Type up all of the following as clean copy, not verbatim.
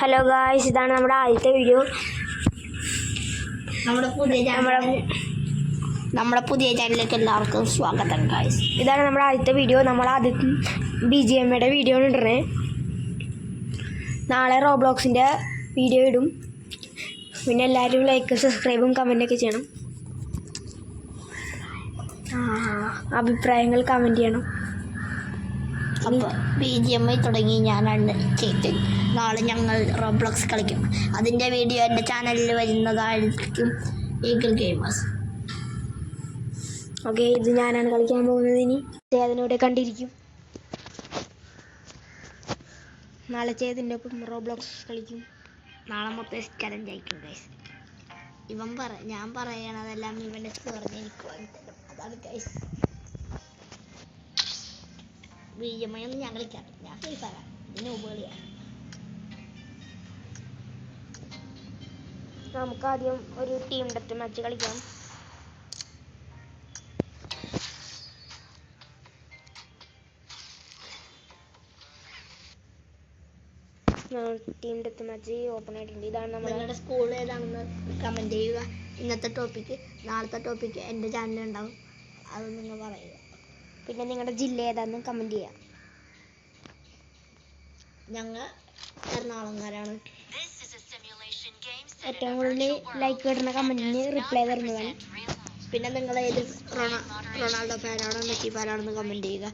Hello guys, ഇതാണ് നമ്മുടെ ആദ്യത്തെ വീഡിയോ. നമ്മുടെ പുതിയ ചാനലിലേക്ക് എല്ലാവർക്കും സ്വാഗതം ഗായ്സ്. ഇതാണ് നമ്മുടെ ആദ്യത്തെ വീഡിയോ. നമ്മൾ ആദ്യം BGMയുടെ വീഡിയോ ഇടണേ. നാളെ റോബ്ലോക്സിൻ്റെ വീഡിയോ ഇടും. പിന്നെ എല്ലാവരും ലൈക്കും സബ്സ്ക്രൈബും കമൻറ്റൊക്കെ ചെയ്യണം. അഭിപ്രായങ്ങൾ കമൻറ്റ് ചെയ്യണം. അപ്പോൾ BGM തുടങ്ങി ഞാനാണ് ചെയ്ത്. നാളെ ഞങ്ങൾ റോബ്ലോക്സ് കളിക്കും. അതിൻ്റെ വീഡിയോ എൻ്റെ ചാനലിൽ വരുന്നതായിരിക്കും. Eagle gamers. ഓക്കെ, ഇത് ഞാനാണ് കളിക്കാൻ പോകുന്നത്. ഇനി അതിനോടെ കണ്ടിരിക്കും. നാളെ ചെയ്തിൻ്റെ ഒപ്പം റോബ്ലോക്സ് കളിക്കും. നാളെ മൊത്തം ചലഞ്ച് ആയിരിക്കും ഗൈസ്. ഞാൻ പറയണതെല്ലാം ഇവൻ്റെ പറഞ്ഞ് എനിക്ക് വാങ്ങിത്തരും. അതാണ് ഗൈസ്. BGM ഒന്നും ഞാൻ കളിക്കാറില്ല. ഞാൻ ഫ്രീ ഫയറാണ്. ഇതിന് ഉപകളിയാണ്. നമുക്ക് ആദ്യം ഒരു ടീം ഡെത്ത് മാച്ച് കളിക്കാം. ടീം ഡെത്ത് മാച്ച് ഓപ്പൺ ആയിട്ടുണ്ട്. ഇതാണ് നിങ്ങളുടെ സ്കൂൾ ഏതാണെന്ന് കമൻറ്റ് ചെയ്യുക. ഇന്നത്തെ ടോപ്പിക്ക്, നാളത്തെ ടോപ്പിക്ക് എൻ്റെ ചാനലുണ്ടാവും. അത് നിങ്ങൾ പറയുക. പിന്നെ നിങ്ങളുടെ ജില്ല ഏതാണെന്ന് കമൻറ്റ് ചെയ്യാം. ഞങ്ങൾ എറണാകുളംകാരാണ്. ഏറ്റവും കൂടുതൽ ലൈക്ക് കിട്ടുന്ന കമൻറ്റിന് റിപ്ലൈ തരുന്നതാണ്. പിന്നെ നിങ്ങൾ ഏത് റൊണാൾഡോ ഫാനാണോ മെസ്സി ഫാനാണെന്ന് കമൻറ്റ് ചെയ്യുക.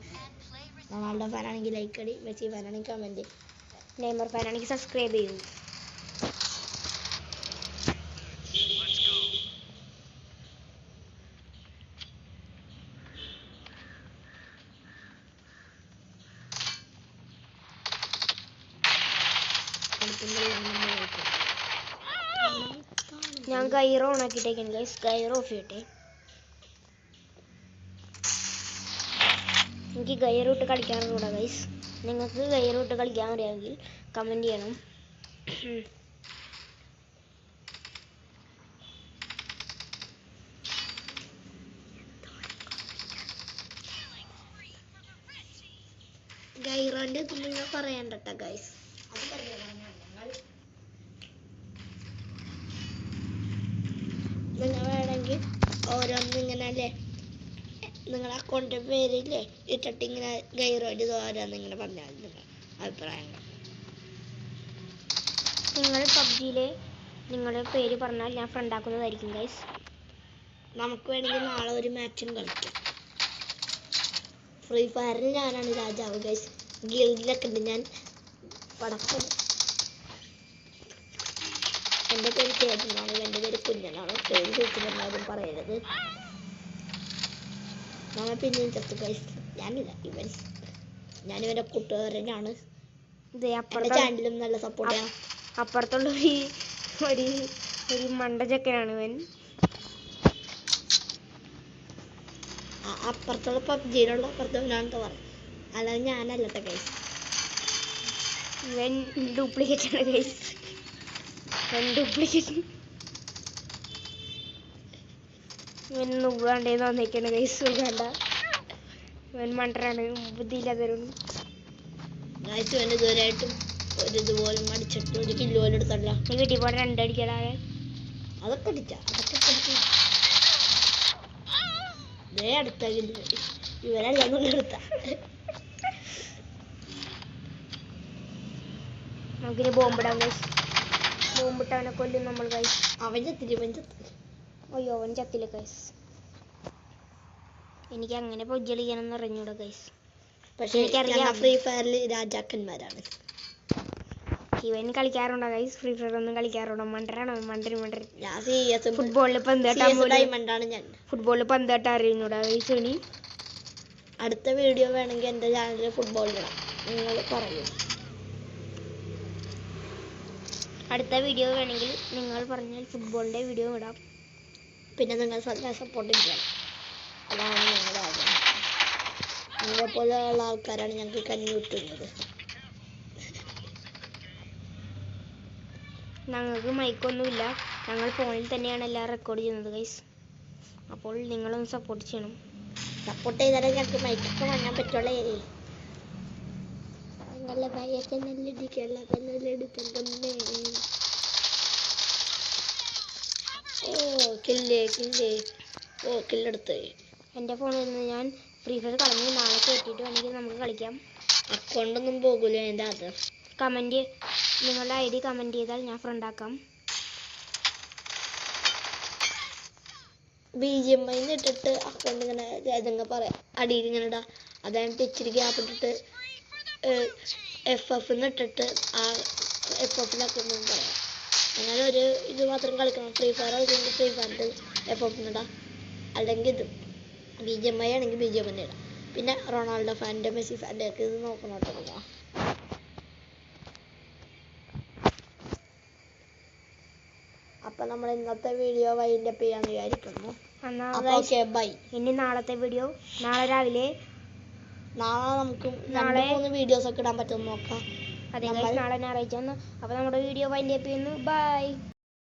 റൊണാൾഡോ ഫാനാണെങ്കിൽ ലൈക്ക് അടി, മെസ്സി ഫാനാണെങ്കിൽ കമൻറ്റ്, നെയ്മർ ഫാനാണെങ്കിൽ സബ്സ്ക്രൈബ് ചെയ്യൂ. ഞാൻ ഗൈറോ ഓൺ ആക്കിയിട്ടേക്കാണ് ഗൈസ്. ഗൈറോ ഓഫ് ചെയ്യട്ടെ. എനിക്ക് ഗൈറോ ഇട്ട് കളിക്കാറുണ്ട് ഗൈസ്. നിങ്ങൾക്ക് ഗൈറോ ഇട്ട് കളിക്കാൻ അറിയാമെങ്കിൽ കമൻറ്റ് ചെയ്യണം. ഗൈറോൻ്റെ ഇത് നിങ്ങൾ പറയണ്ട കേട്ടോ ഗൈസ്. നിങ്ങൾ വേണമെങ്കിൽ ഓരോന്നിങ്ങനെ അല്ലേ, നിങ്ങളുടെ അക്കൗണ്ടിൻ്റെ പേരില്ലേ ഇട്ടിട്ട് ഇങ്ങനെ ഗൈറോൻ്റെ ഇത് ഓരോന്ന് ഇങ്ങനെ പറഞ്ഞാൽ നിങ്ങൾ അഭിപ്രായങ്ങൾ. നിങ്ങൾ പബ്ജിയിലെ നിങ്ങളുടെ പേര് പറഞ്ഞാൽ ഞാൻ ഫ്രണ്ട് ആക്കുന്നതായിരിക്കും ഗൈസ്. നമുക്ക് വേണമെങ്കിൽ നാളെ ഒരു മാച്ചും കളിക്കാം. ഫ്രീ ഫയറിൽ ഞാനാണ് രാജാവ് ഗൈസ്. ഗിൽഡിലൊക്കെ ഉണ്ട് ഞാൻ പടക്കം. എൻ്റെ പേര് ചേട്ടനാണ്, എൻ്റെ പേര് കുഞ്ഞനാണ്. പേര് ചോദിച്ചിട്ടുണ്ടാകും പറയരുത്. നമ്മൾ പിന്നെയും ചത്തു ഗൈസ്. ഞാനില്ല, ഞാനിവൻ്റെ കൂട്ടുകാരനാണ്. എൻ്റെ ചാനലും നല്ല സപ്പോർട്ട് ചെയ്യണം. അപ്പുറത്തുള്ള ഒരു മണ്ട ചെക്കനാണ് ഇവൻ. അപ്പുറത്തുള്ള പബ്ജിയിലുള്ള അപ്പുറത്തവനാണെന്ന് പറയും. അല്ലാതെ ഞാനല്ലട്ടെ ഗൈസ്. ഇവൻ ഡ്യൂപ്ലിക്കേറ്റ് ആണ് ഗൈസ്. ഇവൻ നുകാണ്ടേന്ന് വന്നേക്കാണ് ഗൈസ്. സുഖാണ്ട ഇവൻ മണ്ടറാണ്, ബുദ്ധിയില്ലാത്തവരും. ഗൈസ് ഇവൻ ഇതുവരെയായിട്ടും ഒരു ഇതുപോലും അടിച്ചിട്ട് ഒരു കില്ല് പോലും എടുത്തല്ല. നീ വീട്ടിൽ പോയി 2 അടിക്കലാകെ. അതൊക്കെ അടിച്ച ഇതേ അടുത്ത കില്ല് ഇവരെല്ലാം കൊണ്ട് എടുത്ത. നമുക്കിനി ബോംബിടാം ഗൈസ്. ബോംബിട്ട് അവനെ കൊല്ലും നമ്മൾ ഗൈസ്. അവൻ ചത്തിരി. അയ്യോ, അവൻ ചത്തില്ല ഗൈസ്. എനിക്ക് അങ്ങനെ പൊജ്ജി കളിക്കാനൊന്നും അറിഞ്ഞൂടാ ഗൈസ്. പക്ഷെ എനിക്കറിയാം ഫ്രീ ഫയറിൽ രാജാക്കന്മാരാണ്. ഇവൻ കളിക്കാറുണ്ടോ ഗൈസ്? ഫ്രീ ഫയർ ഒന്നും കളിക്കാറുണ്ടോ? മണ്ടരാണോ? മണ്ടൻ. ഞാൻ ഫുട്ബോളിൽ പന്ത് തട്ടാൻ അറിയുന്നൂടാ ഗൈസ്. ഇനി അടുത്ത വീഡിയോ വേണമെങ്കിൽ എൻ്റെ ചാനലിൽ ഫുട്ബോളിലിടാം. നിങ്ങൾ പറയൂ. അടുത്ത വീഡിയോ വേണമെങ്കിൽ നിങ്ങൾ പറഞ്ഞാൽ ഫുട്ബോളിൻ്റെ വീഡിയോ ഇടാം. പിന്നെ നിങ്ങൾ സപ്പോർട്ട് ചെയ്യണം. അതാണ് ഞങ്ങളുടെ ആഗ്രഹം. നിങ്ങളെപ്പോലെയുള്ള ആൾക്കാരാണ് ഞങ്ങൾക്ക് കഞ്ഞി കിട്ടുന്നത്. ഞങ്ങൾക്ക് മൈക്കൊന്നുമില്ല. ഞങ്ങൾ ഫോണിൽ തന്നെയാണ് എല്ലാം റെക്കോർഡ് ചെയ്യുന്നത് ഗൈസ്. അപ്പോൾ നിങ്ങളൊന്ന് സപ്പോർട്ട് ചെയ്യണം. സപ്പോർട്ട് ചെയ്താലേ ഞങ്ങൾക്ക് മൈക്കൊക്കെ വാങ്ങാൻ പറ്റുള്ളേ. നല്ല ഭയൊക്കെ നല്ല ഇടിക്കല്ല, നല്ല എടുത്തേ. കില്ലേ ഓ കില്ലെടുത്ത്. എൻ്റെ ഫോണിൽ നിന്ന് ഞാൻ ഫ്രീ ഫയർ കളഞ്ഞ് നാളെ കയറ്റിയിട്ട് വേണമെങ്കിൽ നമുക്ക് കളിക്കാം. അക്കൗണ്ടൊന്നും പോകൂല എൻ്റെ അത്. കമൻറ്റ് നിങ്ങളുടെ ID കമൻറ്റ് ചെയ്താൽ ഞാൻ ഫ്രണ്ടാക്കാം. BGMI ഇട്ടിട്ട് അക്കൗണ്ട് ഇങ്ങനെ ഏതെങ്കിലും പറയാം അടിയിൽ ഇങ്ങനെ ഇടാം. അതായത് ഇച്ചിരി ഗ്യാപ്പ് ഇട്ടിട്ട് FF ഇട്ടിട്ട് ആ FF-ലാക്കുന്നു പറയാം. അങ്ങനെ ഒരു ഇത് മാത്രം കളിക്കണം. ഫ്രീ ഫയർ കളിക്കുമ്പോൾ ഫ്രീ ഫയറിൻ്റെ FF ഇടാം. അല്ലെങ്കിൽ ഇത് BGMI ആണെങ്കിൽ BGMI ഇടാം. പിന്നെ റൊണാൾഡോ ഫാൻ്റെ മെസ്സി ഫാൻ്റെ ഒക്കെ ഇത് നോക്കണം കേട്ടോ. അപ്പം നമ്മൾ ഇന്നത്തെ വീഡിയോ വൈൻഡപ്പ് ചെയ്യാന്ന് വിചാരിക്കുന്നു. Okay bye. ഇനി നാളത്തെ വീഡിയോ നാളെ രാവിലെ നമുക്ക് 2-3 വീഡിയോസ് ഒക്കെ ഇടാൻ പറ്റുമെന്ന് നോക്കാം. അതെ നാളെ ഞായറാഴ്ച. അപ്പോൾ നമ്മുടെ വീഡിയോ വൈൻഡപ്പ് ചെയ്യുന്നു. ബൈ.